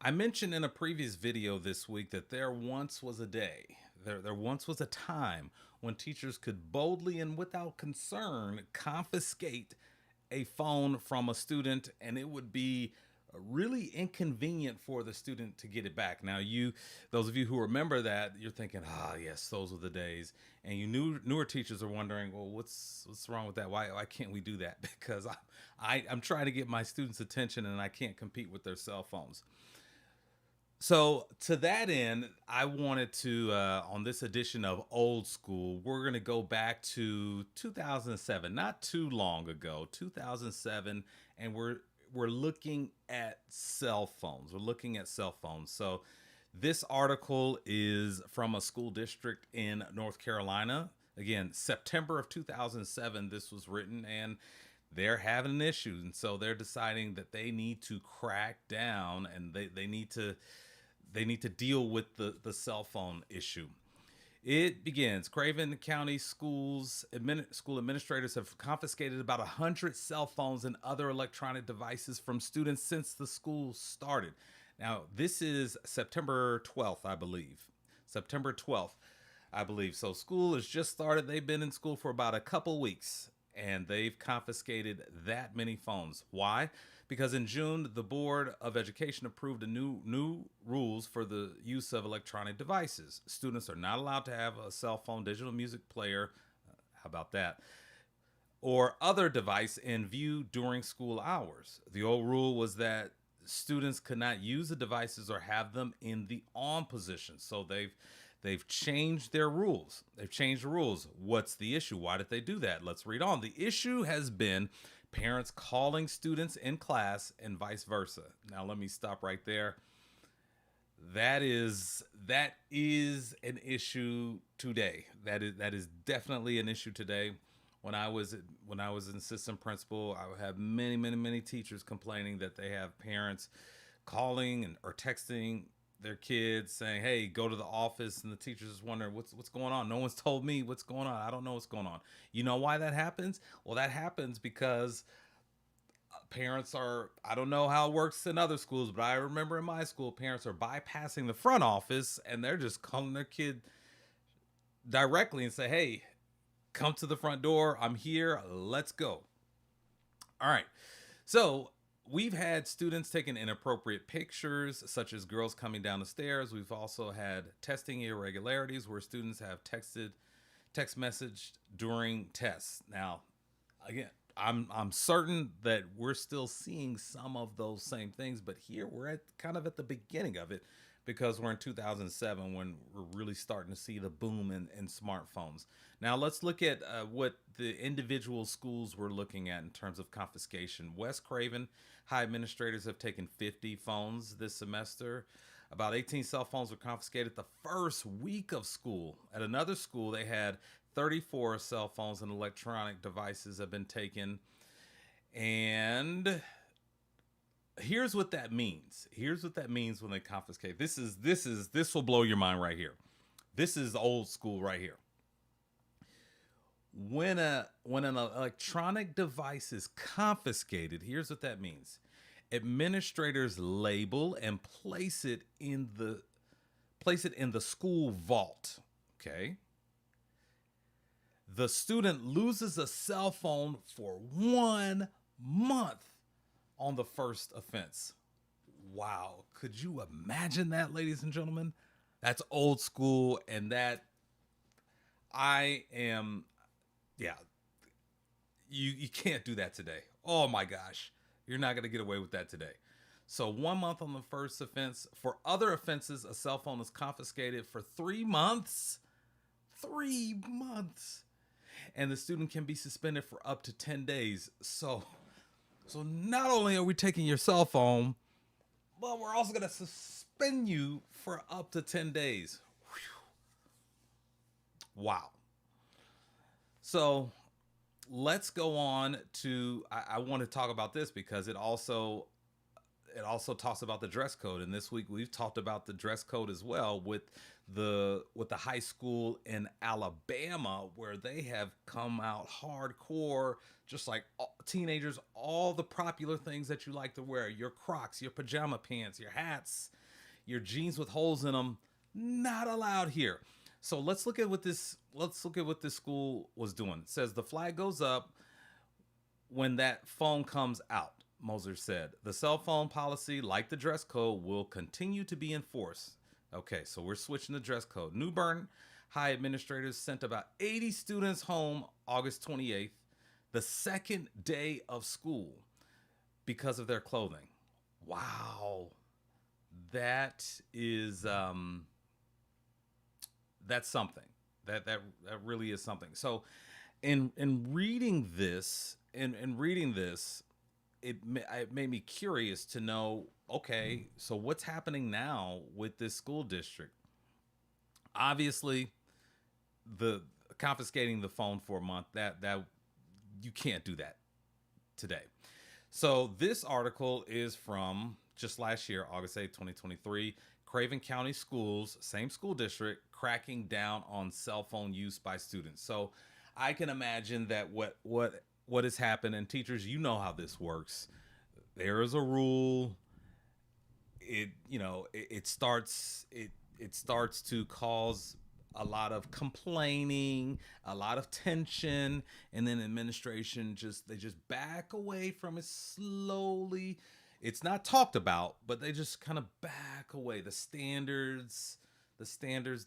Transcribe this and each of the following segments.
I mentioned in a previous video this week that there once was a day, there once was a time when teachers could boldly and without concern confiscate a phone from a student, and it would be really inconvenient for the student to get it back. Now, those of you who remember that, you're thinking, ah, yes, those were the days. And newer teachers are wondering, well, what's wrong with that? Why can't we do that? Because I'm trying to get my students' attention, and I can't compete with their cell phones. So to that end, I wanted to on this edition of Old School, we're going to go back to 2007, not too long ago, 2007, and we're looking at cell phones. We're looking at cell phones. So this article is from a school district in North Carolina. Again, September of 2007 this was written, and they're having an issue, and so they're deciding that they need to crack down, and they need to deal with the cell phone issue. It begins. Craven County school administrators have confiscated about 100 cell phones and other electronic devices from students since the school started. Now, this is September 12th, I believe. September 12th, I believe. So school has just started. They've been in school for about a couple weeks, and they've confiscated that many phones. Why? Because in June, the Board of Education approved a new rules for the use of electronic devices. Students are not allowed to have a cell phone, digital music player, how about that, or other device in view during school hours. The old rule was that students could not use the devices or have them in the on position. So they've changed their rules. They've changed the rules. What's the issue? Why did they do that? Let's read on. The issue has been parents calling students in class and vice versa. Now let me stop right there. That is an issue today. That is definitely an issue today. When I was an assistant principal, I would have many teachers complaining that they have parents calling or texting their kids saying, "Hey, go to the office," and the teachers is wondering what's going on. No one's told me what's going on. I don't know what's going on. You know why that happens? Well, that happens because parents are, I don't know how it works in other schools, but I remember in my school, parents are bypassing the front office and they're just calling their kid directly and say, "Hey, come to the front door. I'm here. Let's go." All right. So we've had students taking inappropriate pictures, such as girls coming down the stairs. We've also had testing irregularities where students have text messaged during tests. Now, again, I'm certain that we're still seeing some of those same things, but here we're at the beginning of it because we're in 2007 when we're really starting to see the boom in smartphones. Now let's look at what the individual schools were looking at in terms of confiscation. West Craven High administrators have taken 50 phones this semester. About 18 cell phones were confiscated the first week of school. At another school, they had 34 cell phones and electronic devices have been taken. And here's what that means. Here's what that means when they confiscate. This will blow your mind right here. This is old school right here. When an electronic device is confiscated, here's what that means. Administrators label and place it in the school vault. Okay. The student loses a cell phone for 1 month on the first offense. Wow. Could you imagine that, ladies and gentlemen? That's old school, and that I am, yeah, you can't do that today. Oh my gosh. You're not going to get away with that today. So 1 month on the first offense. For other offenses, a cell phone is confiscated for 3 months. 3 months. And the student can be suspended for up to 10 days. So not only are we taking your cell phone, but we're also going to suspend you for up to 10 days. Whew. Wow. So let's go on to, I want to talk about this because it also it also talks about the dress code, and this week we've talked about the dress code as well with the high school in Alabama, where they have come out hardcore, just like teenagers, all the popular things that you like to wear, your Crocs, your pajama pants, your hats, your jeans with holes in them, not allowed here. So let's look at what this school was doing. It says the flag goes up when that phone comes out. Moser said the cell phone policy, like the dress code, will continue to be enforced. Okay, so we're switching the dress code. New Bern High administrators sent about 80 students home August 28th, the second day of school, because of their clothing. Wow, that is that's something. That really is something. So, in reading this, in reading this, it made me curious to know. Okay, so what's happening now with this school district? Obviously, the confiscating the phone for a month, that you can't do that today. So this article is from just last year, August 8th, 2023. Craven County Schools, same school district, cracking down on cell phone use by students. So I can imagine that what has happened, and teachers, you know how this works. There is a rule. It starts to cause a lot of complaining, a lot of tension, and then administration just back away from it slowly. It's not talked about, but they just kind of back away. The standards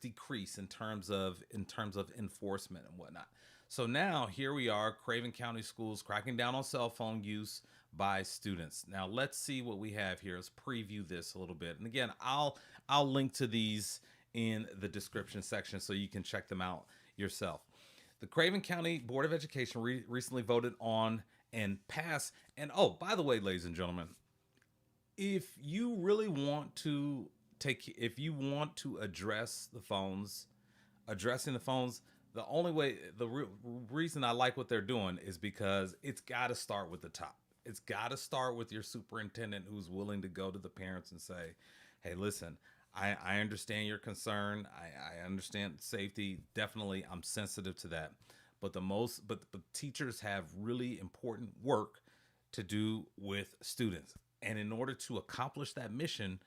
decrease in terms of enforcement and whatnot. So now here we are, Craven County Schools cracking down on cell phone use by students. Now let's see what we have here. Let's preview this a little bit. And again, I'll link to these in the description section so you can check them out yourself. The Craven County Board of Education recently voted on and passed. And oh, by the way, ladies and gentlemen, if you really want to if you want to addressing the phones, the only way, reason I like what they're doing is because it's got to start with the top. It's got to start with your superintendent, who's willing to go to the parents and say, hey, listen, I understand your concern. I understand safety. Definitely, I'm sensitive to that. But teachers have really important work to do with students. And in order to accomplish that mission,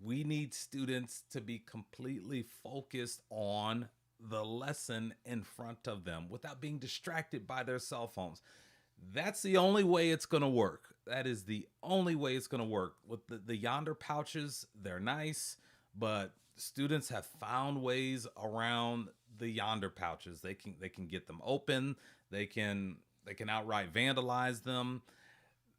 we need students to be completely focused on the lesson in front of them without being distracted by their cell phones. That's the only way it's going to work. That is the only way it's going to work. With the Yonder pouches, they're nice, but students have found ways around the Yonder pouches. They can get them open. They can outright vandalize them.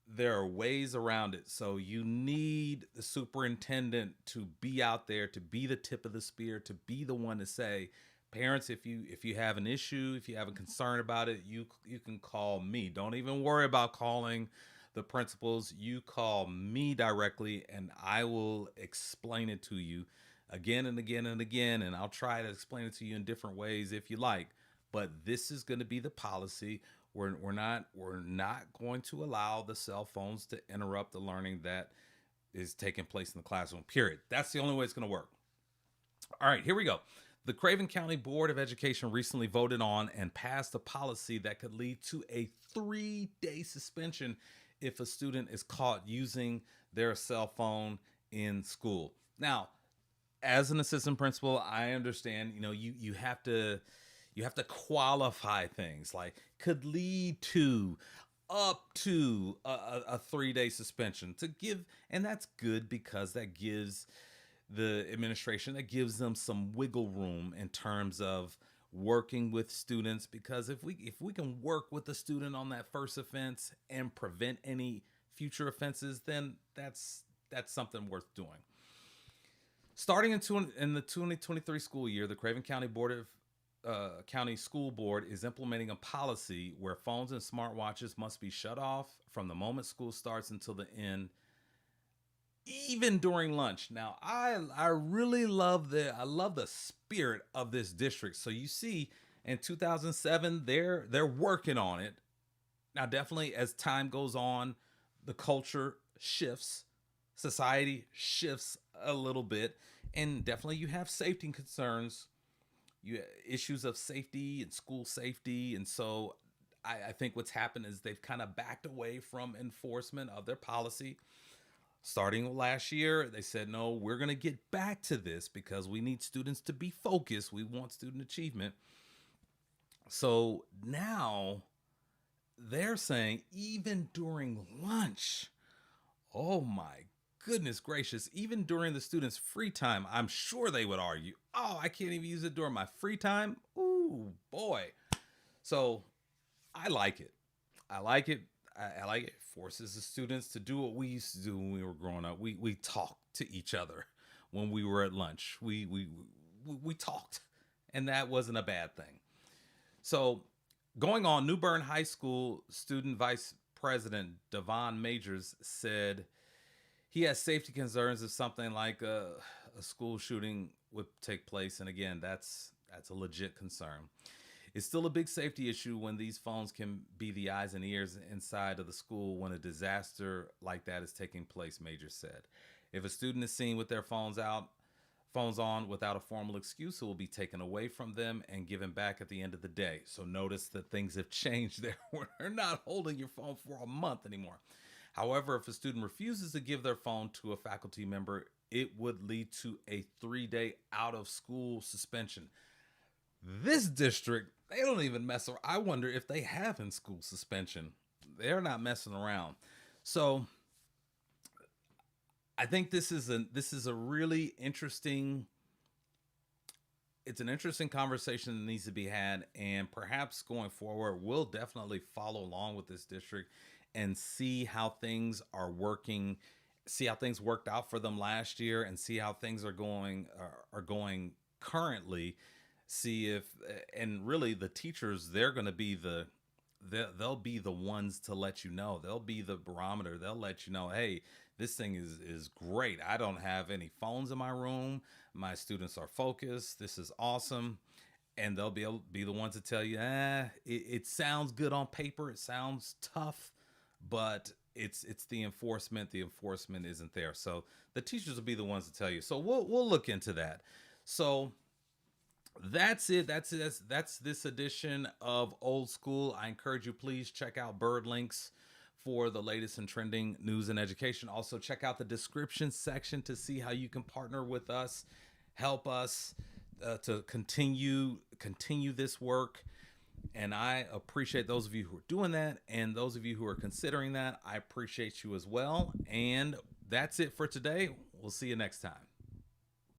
There are ways around it. So you need the superintendent to be out there, to be the tip of the spear, to be the one to say, parents, if you have an issue, if you have a concern about it, you can call me. Don't even worry about calling the principals. You call me directly and I will explain it to you again and again and again, and I'll try to explain it to you in different ways if you like. But this is going to be the policy. We're not going to allow the cell phones to interrupt the learning that is taking place in the classroom. Period. That's the only way it's going to work. All right, here we go. The Craven County Board of Education recently voted on and passed a policy that could lead to a 3-day suspension if a student is caught using their cell phone in school. Now, as an assistant principal, I understand, you have to qualify things like could lead to up to a 3-day suspension to give. And that's good because that gives the administration, that gives them some wiggle room in terms of working with students. Because if we can work with the student on that first offense and prevent any future offenses, then that's something worth doing. Starting in the 2023 school year, the Craven County County School Board is implementing a policy where phones and smartwatches must be shut off from the moment school starts until the end, even during lunch. Now, I really love the spirit of this district. So you see, in 2007, they're working on it. Now, definitely as time goes on, the culture shifts. society shifts a little bit, and definitely you have safety concerns, you issues of safety and school safety, and so I think what's happened is they've kind of backed away from enforcement of their policy. Starting last year, they said, no, we're going to get back to this because we need students to be focused. We want student achievement. So now they're saying even during lunch, oh my goodness gracious, even during the students' free time, I'm sure they would argue, oh, I can't even use it during my free time. Ooh, boy. So I like it. I like it. I like it. Forces the students to do what we used to do when we were growing up. We talked to each other when we were at lunch. We talked, and that wasn't a bad thing. So, going on, New Bern High School student vice president Devon Majors said he has safety concerns if something like a school shooting would take place, and again, that's a legit concern. It's still a big safety issue when these phones can be the eyes and ears inside of the school when a disaster like that is taking place, Major said. If a student is seen with their phones on without a formal excuse, it will be taken away from them and given back at the end of the day. So notice that things have changed there. We're not holding your phone for a month anymore. However, if a student refuses to give their phone to a faculty member, it would lead to a 3-day out of school suspension. This district, they don't even mess around. I wonder if they have in school suspension. They're not messing around. So I think this is a really interesting. It's an interesting conversation that needs to be had, and perhaps going forward, we'll definitely follow along with this district and see how things are working, see how things worked out for them last year, and see how things are going currently. See if, and really the teachers, they're going to be they'll be the ones to let you know. They'll be the barometer. They'll let you know, hey, this thing is great. I don't have any phones in my room. My students are focused. This is awesome. And they'll be the ones to tell you, it sounds good on paper. It sounds tough, but it's the enforcement. The enforcement isn't there. So the teachers will be the ones to tell you. So we'll look into that. So that's it. That's this edition of Old School. I encourage you, please check out Bird Links for the latest and trending news and education. Also, check out the description section to see how you can partner with us, help us to continue this work. And I appreciate those of you who are doing that, and those of you who are considering that. I appreciate you as well. And that's it for today. We'll see you next time.